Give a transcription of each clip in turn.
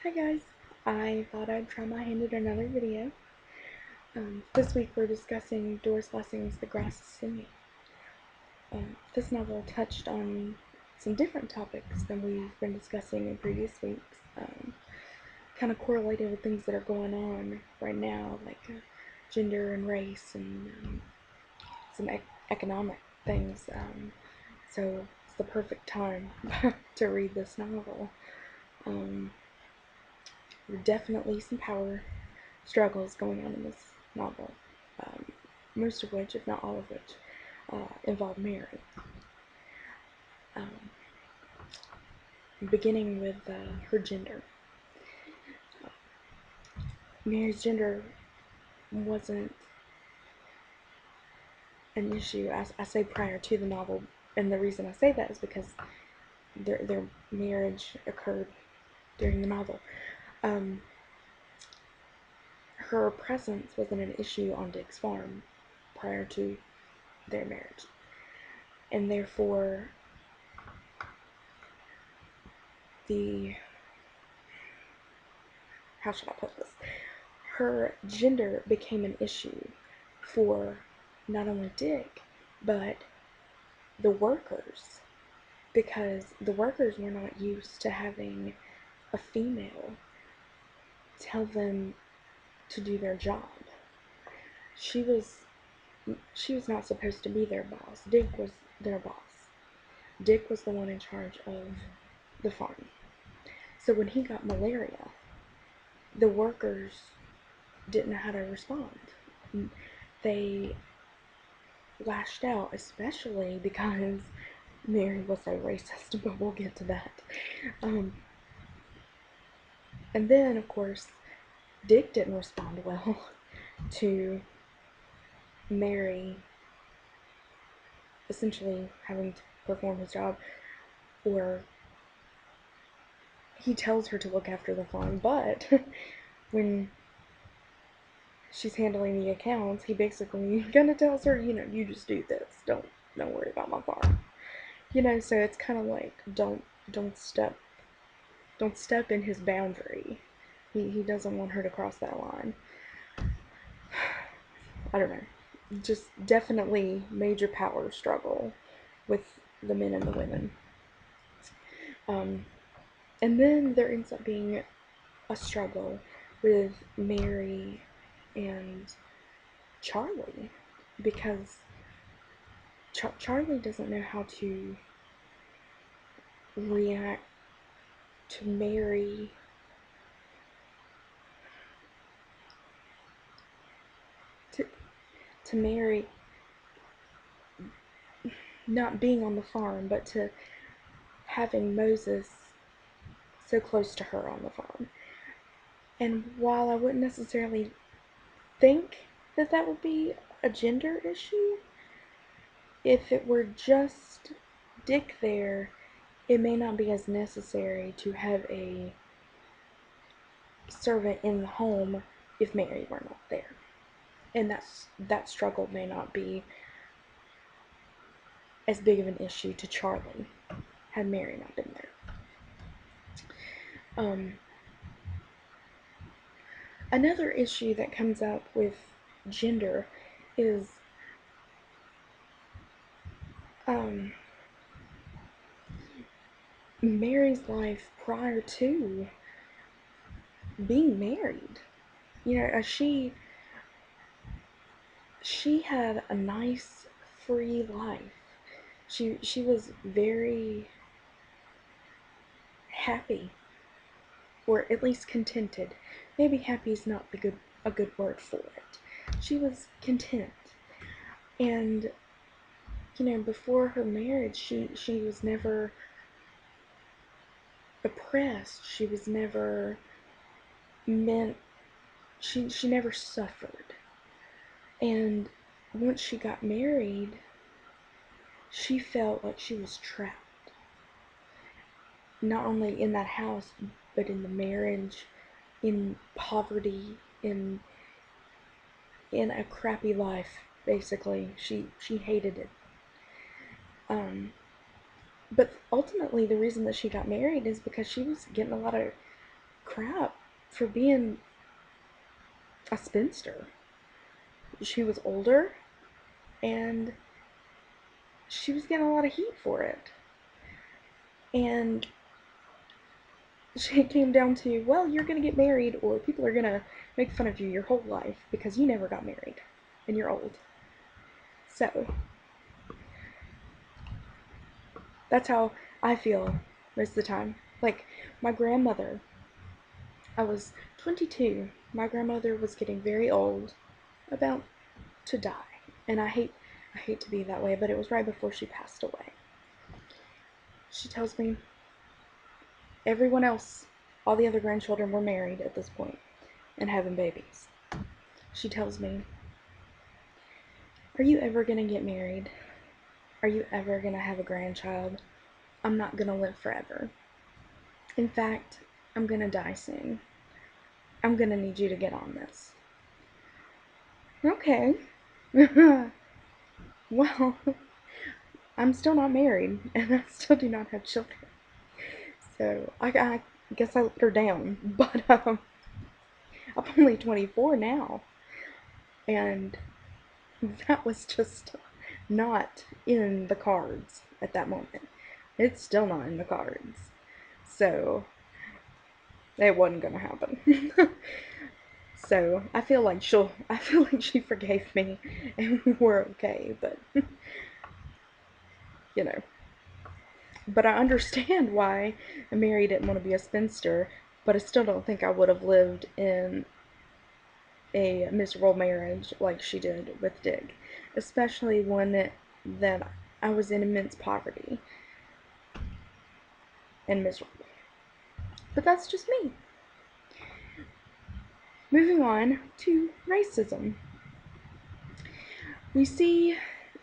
Hi guys, I thought I'd try my hand at another video. This week we're discussing Doris Lessing's The Grass is Singing. This novel touched on some different topics than we've been discussing in previous weeks. Kind of correlated with things that are going on right now, like gender and race and some economic things. So it's the perfect time to read this novel. There are definitely some power struggles going on in this novel, most of which, if not all of which, involve Mary. Beginning with her gender. Mary's gender wasn't an issue, I say, prior to the novel, and the reason I say that is because their marriage occurred during the novel. Her presence wasn't an issue on Dick's farm prior to their marriage, and therefore how should I put this? Her gender became an issue for not only Dick, but the workers, because the workers were not used to having a female tell them to do their job. She was not supposed to be their boss. Dick was their boss. Dick was the one in charge of the farm. So when he got malaria, the workers didn't know how to respond. They lashed out, especially because Mary was so racist, but we'll get to that. And then, of course, Dick didn't respond well to Mary essentially having to perform his job, or he tells her to look after the farm, but when she's handling the accounts, he basically kind of tells her, you just do this, don't worry about my farm. So it's kind of like, don't step in his boundary. He doesn't want her to cross that line. I don't know. Just definitely major power struggle with the men and the women. And then there ends up being a struggle with Mary and Charlie, because Charlie doesn't know how to react to Mary to Mary not being on the farm, but to having Moses so close to her on the farm. And while I wouldn't necessarily think that would be a gender issue, if it were just Dick there, it may not be as necessary to have a servant in the home if Mary were not there. And that struggle may not be as big of an issue to Charlie had Mary not been there. Another issue that comes up with gender is Mary's life prior to being married. She had a nice, free life. She was very happy, or at least contented. Maybe happy is not a good word for it. She was content, and before her marriage, she was never oppressed. She was never meant. She never suffered. And once she got married, she felt like she was trapped. Not only in that house, but in the marriage, in poverty, in a crappy life, basically. She hated it. But ultimately, the reason that she got married is because she was getting a lot of crap for being a spinster. She was older, and she was getting a lot of heat for it. And it came down to, well, you're going to get married, or people are going to make fun of you your whole life because you never got married and you're old. So, that's how I feel most of the time. Like, my grandmother, I was 22. My grandmother was getting very old, about to die. And I hate to be that way, but it was right before she passed away. She tells me everyone else, all the other grandchildren were married at this point and having babies. She tells me, are you ever going to get married? Are you ever going to have a grandchild? I'm not going to live forever. In fact, I'm going to die soon. I'm going to need you to get on this. Okay. Well, I'm still not married, and I still do not have children. So, I guess I let her down. But, I'm only 24 now. And that was just not in the cards at that moment. It's still not in the cards. So, it wasn't gonna happen. So, I feel like she forgave me and we're okay, but, you know. But I understand why Mary didn't want to be a spinster, but I still don't think I would have lived in a miserable marriage like she did with Dick, especially one that I was in immense poverty and miserable. But that's just me. Moving on to racism. We see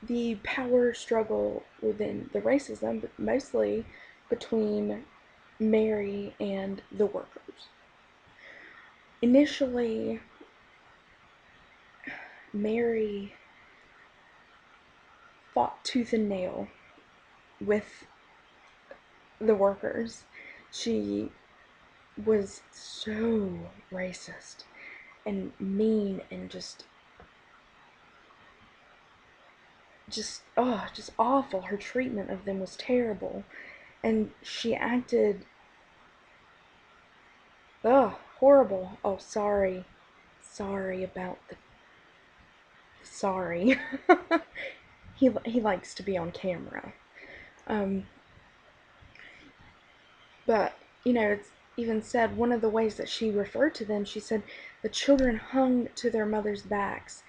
the power struggle within the racism, but mostly between Mary and the workers. Initially, Mary fought tooth and nail with the workers. She was so racist and mean and just awful. Her treatment of them was terrible, and she acted horrible. Oh, sorry about the sorry. He likes to be on camera. Um, but it's even said, one of the ways that she referred to them, she said the children hung to their mothers' backs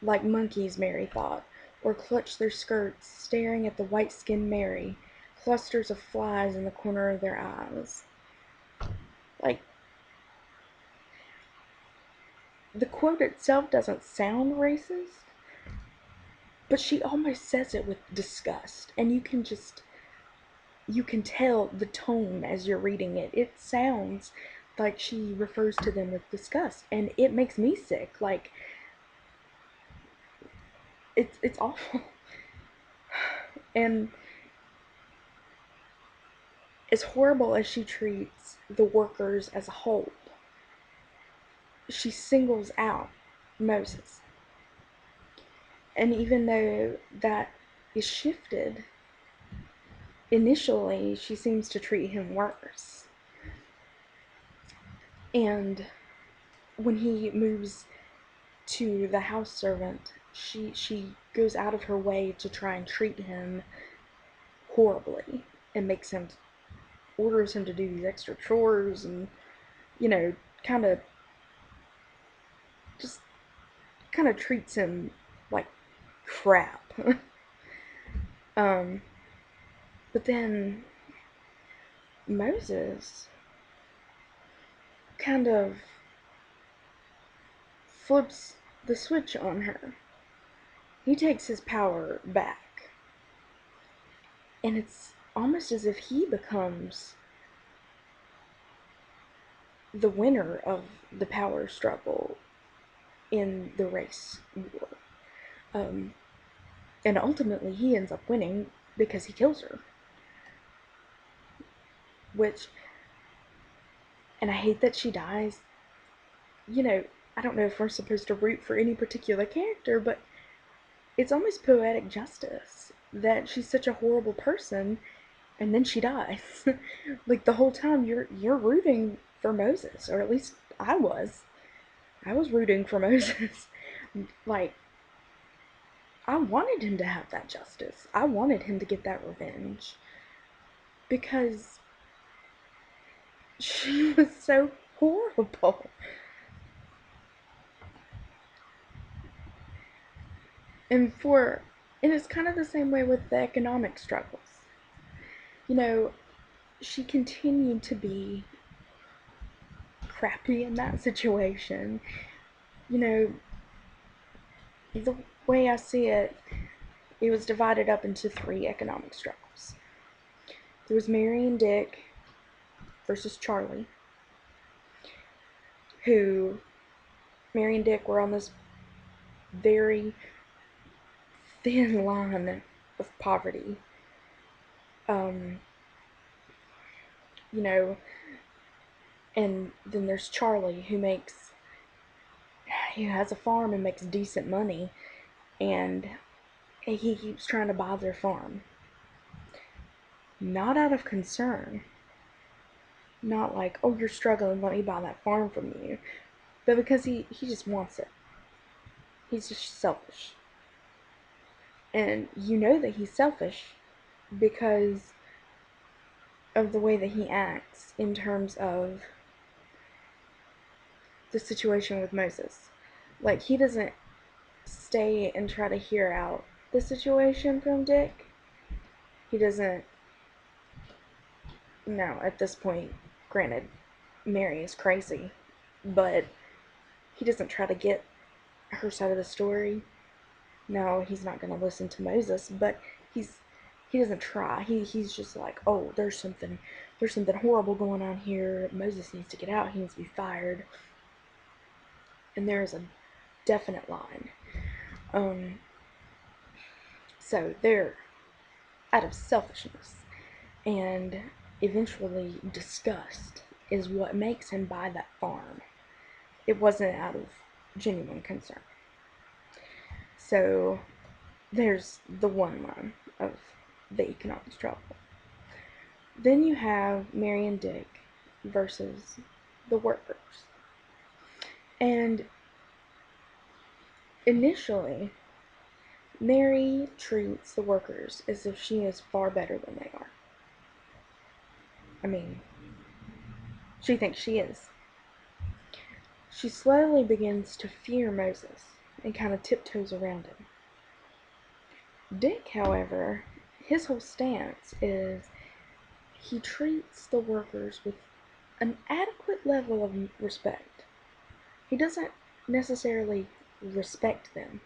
like monkeys, Mary thought, or clutched their skirts, staring at the white-skinned Mary, clusters of flies in the corner of their eyes. Like, the quote itself doesn't sound racist, but she almost says it with disgust, and you can tell the tone as you're reading it. It sounds like she refers to them with disgust, and it makes me sick. Like, it's awful. And as horrible as she treats the workers as a whole, she singles out Moses. And even though that is shifted, initially she seems to treat him worse. And when he moves to the house servant, she goes out of her way to try and treat him horribly and orders him to do these extra chores and, kind of just kind of treats him like crap. um, but then Moses kind of flips the switch on her. He takes his power back. And it's almost as if he becomes the winner of the power struggle in the race war. And ultimately he ends up winning because he kills her. And And I hate that she dies. You know, I don't know if we're supposed to root for any particular character, but it's almost poetic justice that she's such a horrible person and then she dies. Like the whole time you're rooting for Moses, or at least I was. I was rooting for Moses. Like, I wanted him to have that justice. I wanted him to get that revenge. Because she was so horrible. And it's kind of the same way with the economic struggles. You know, she continued to be crappy in that situation. You know, the way I see it, it was divided up into 3 economic struggles. There was Mary and Dick versus Charlie, who Mary and Dick were on this very thin line of poverty. You know, and then there's Charlie, who has a farm and makes decent money, and he keeps trying to buy their farm. Not out of concern. Not like, oh, you're struggling, let me buy that farm from you. But because he just wants it. He's just selfish. And you know that he's selfish because of the way that he acts in terms of the situation with Moses. Like, he doesn't stay and try to hear out the situation from Dick. He doesn't. No, at this point, granted, Mary is crazy, but he doesn't try to get her side of the story. No, he's not going to listen to Moses, but he doesn't try. He's just like, oh, there's something horrible going on here. Moses needs to get out. He needs to be fired. And there is a definite line. So they're out of selfishness and eventually disgust is what makes him buy that farm. It wasn't out of genuine concern. So there's the one line of the economic struggle. Then you have Mary and Dick versus the workers. And initially, Mary treats the workers as if she is far better than they are. I mean, she thinks she is. She slowly begins to fear Moses and kind of tiptoes around him. Dick, however, his whole stance is he treats the workers with an adequate level of respect. He doesn't necessarily respect them,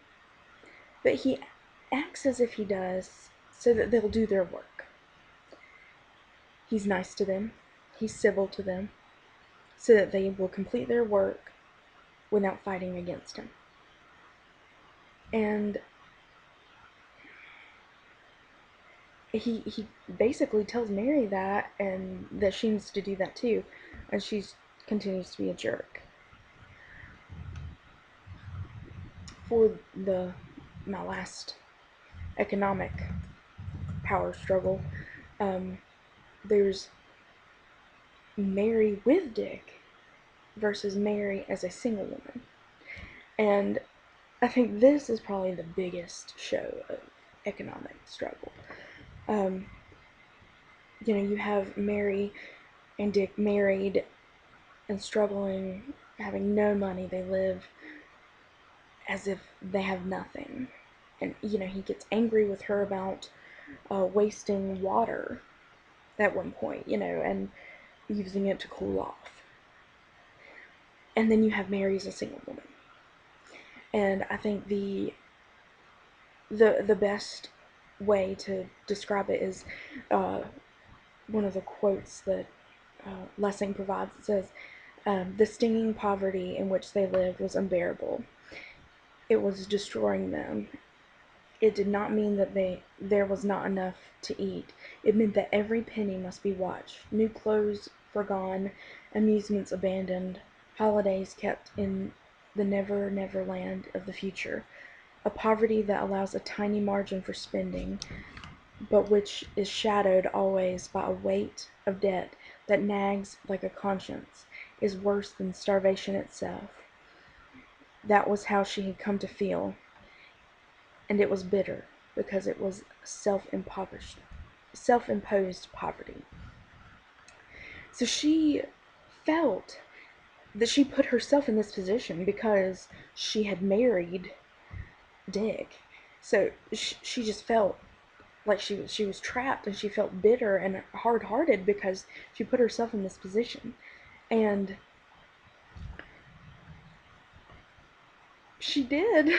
but he acts as if he does so that they'll do their work. He's nice to them, he's civil to them, so that they will complete their work without fighting against him. And he basically tells Mary that, and that she needs to do that too, and she continues to be a jerk. For my last economic power struggle, there's Mary with Dick versus Mary as a single woman. And I think this is probably the biggest show of economic struggle. You have Mary and Dick married and struggling, having no money. They live as if they have nothing. And, he gets angry with her about wasting water at one point, and using it to cool off. And then you have Mary as a single woman. And I think the best way to describe it is one of the quotes that Lessing provides. It says, the stinging poverty in which they lived was unbearable. It was destroying them. It did not mean that there was not enough to eat. It meant that every penny must be watched. New clothes forgone, amusements abandoned, holidays kept in the never land of the future, a poverty that allows a tiny margin for spending, but which is shadowed always by a weight of debt that nags like a conscience, is worse than starvation itself. That was how she had come to feel, and it was bitter, because it was self-impoverished, self-imposed poverty. So she felt that she put herself in this position because she had married Dick. So she just felt like she was trapped, and she felt bitter and hard-hearted because she put herself in this position. And she did.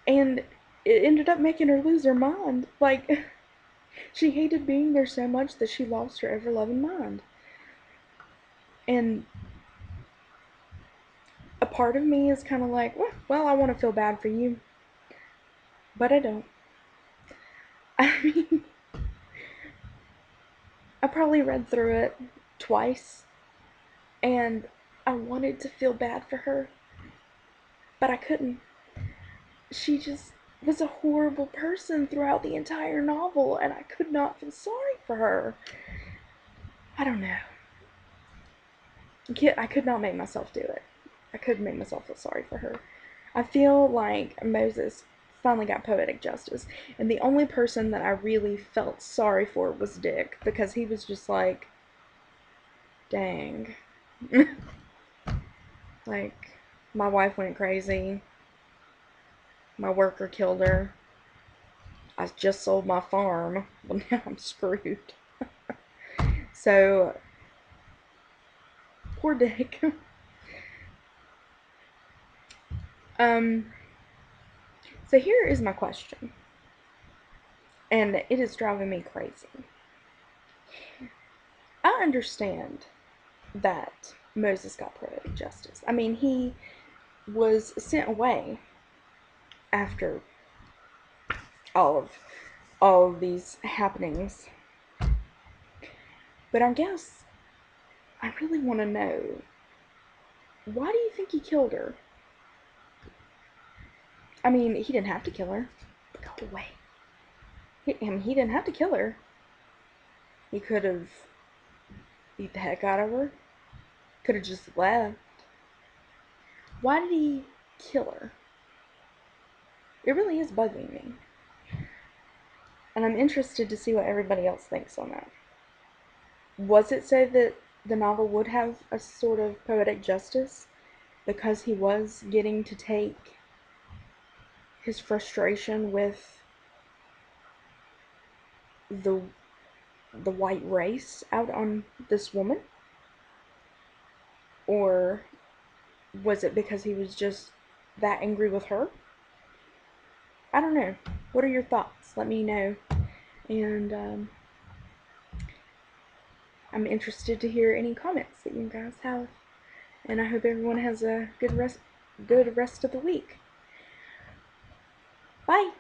And it ended up making her lose her mind. Like, she hated being there so much that she lost her ever-loving mind. And a part of me is kind of like, well, I want to feel bad for you. But I don't. I mean, I probably read through it twice, and I wanted to feel bad for her, but I couldn't. She just was a horrible person throughout the entire novel, and I could not feel sorry for her. I don't know. I could not make myself do it. I couldn't make myself feel sorry for her. I feel like Moses finally got poetic justice, and the only person that I really felt sorry for was Dick, because he was just like, dang. Like, my wife went crazy. My worker killed her. I just sold my farm. Well, now I'm screwed. So, poor Dick. um, so here is my question. And it is driving me crazy. I understand that Moses got poetic justice. I mean, he was sent away after all of these happenings. But I guess I really want to know, why do you think he killed her? I mean, he didn't have to kill her. Go away. He didn't have to kill her. He could have beat the heck out of her. Could have just left. Why did he kill her? It really is bugging me. And I'm interested to see what everybody else thinks on that. Was it so that the novel would have a sort of poetic justice because he was getting to take his frustration with the white race out on this woman? Or was it because he was just that angry with her? I don't know. What are your thoughts? Let me know. And I'm interested to hear any comments that you guys have. And I hope everyone has a good rest of the week. Bye!